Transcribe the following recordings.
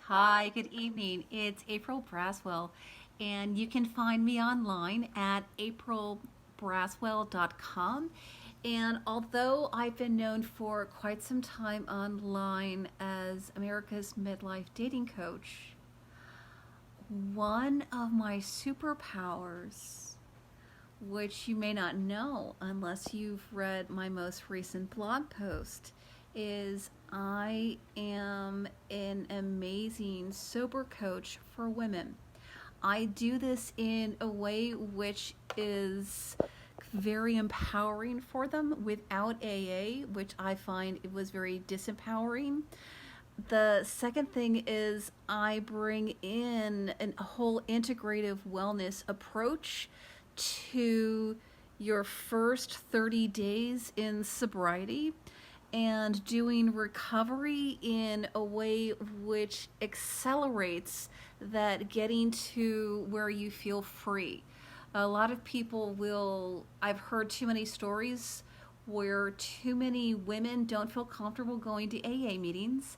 Hi, good evening. It's April Braswell, and you can find me online at aprilbraswell.com. And although I've been known for quite some time online as America's midlife dating coach, one of my superpowers, which you may not know unless you've read my most recent blog post, is I am an amazing sober coach for women. I do this in a way which is very empowering for them without AA, which I find it was very disempowering. The second thing is I bring in a whole integrative wellness approach to your first 30 days in sobriety and doing recovery in a way which accelerates that getting to where you feel free. A lot of people I've heard too many stories where too many women don't feel comfortable going to AA meetings.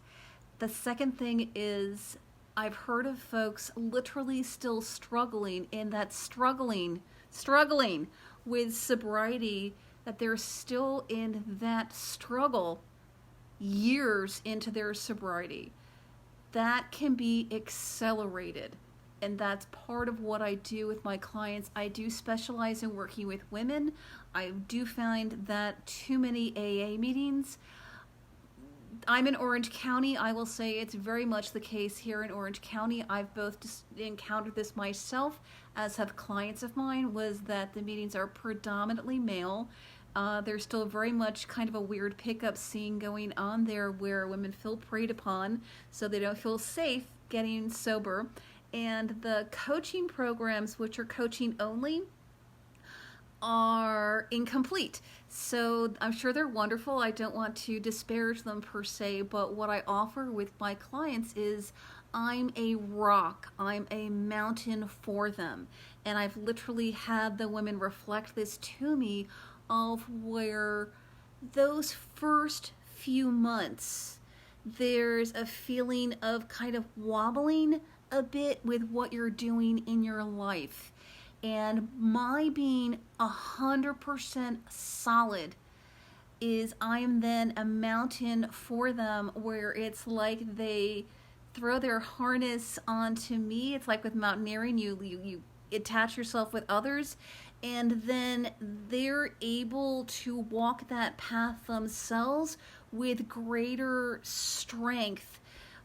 The second thing is I've heard of folks literally still struggling with sobriety, that they're still in that struggle years into their sobriety. That can be accelerated. And that's part of what I do with my clients. I do specialize in working with women. I do find that too many AA meetings. I'm in Orange County. I will say it's very much the case here in Orange County. I've both encountered this myself, as have clients of mine, was that the meetings are predominantly male. There's still very much kind of a weird pickup scene going on there where women feel preyed upon, so they don't feel safe getting sober. And the coaching programs, which are coaching only, are incomplete. So I'm sure they're wonderful. I don't want to disparage them per se, but what I offer with my clients is I'm a rock, I'm a mountain for them. And I've literally had the women reflect this to me of where those first few months, there's a feeling of kind of wobbling a bit with what you're doing in your life. And my being 100% solid is I am then a mountain for them, where it's like they throw their harness onto me. It's like with mountaineering, you attach yourself with others, and then they're able to walk that path themselves with greater strength,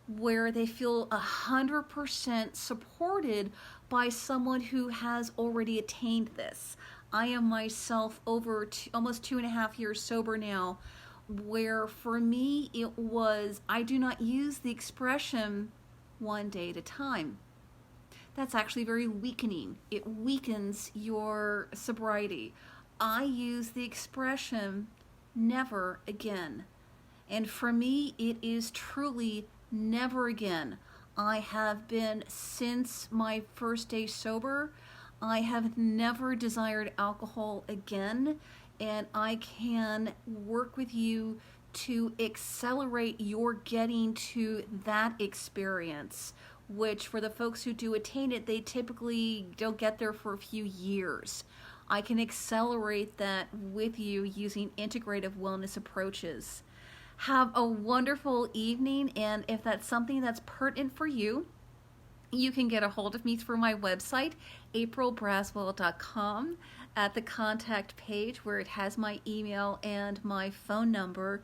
where they feel 100% supported by someone who has already attained this. I am myself over almost 2.5 years sober now, where for me it was, I do not use the expression one day at a time. That's actually very weakening. It weakens your sobriety. I use the expression never again. And for me, it is truly never again. I have been, since my first day sober, I have never desired alcohol again, and I can work with you to accelerate your getting to that experience, which for the folks who do attain it, they typically don't get there for a few years. I can accelerate that with you using integrative wellness approaches. Have a wonderful evening, and if that's something that's pertinent for you, you can get a hold of me through my website, aprilbraswell.com, at the contact page where it has my email and my phone number,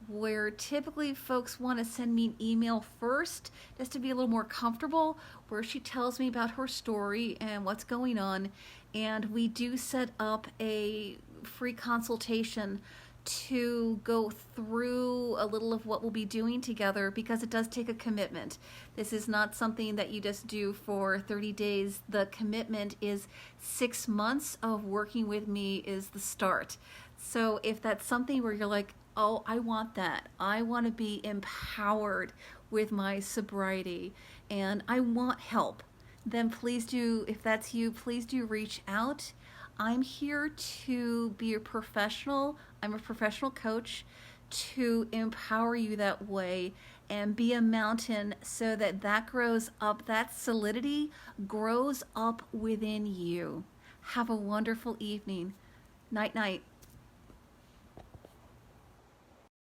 where typically folks want to send me an email first just to be a little more comfortable, where she tells me about her story and what's going on. And we do set up a free consultation to go through a little of what we'll be doing together, because it does take a commitment. This is not something that you just do for 30 days. The commitment is 6 months of working with me is the start. So if that's something where you're like, oh, I want that. I want to be empowered with my sobriety and I want help, then please do, if that's you, please do reach out. I'm here to be a professional. I'm a professional coach to empower you that way and be a mountain so that that grows up, that solidity grows up within you. Have a wonderful evening. Night, night.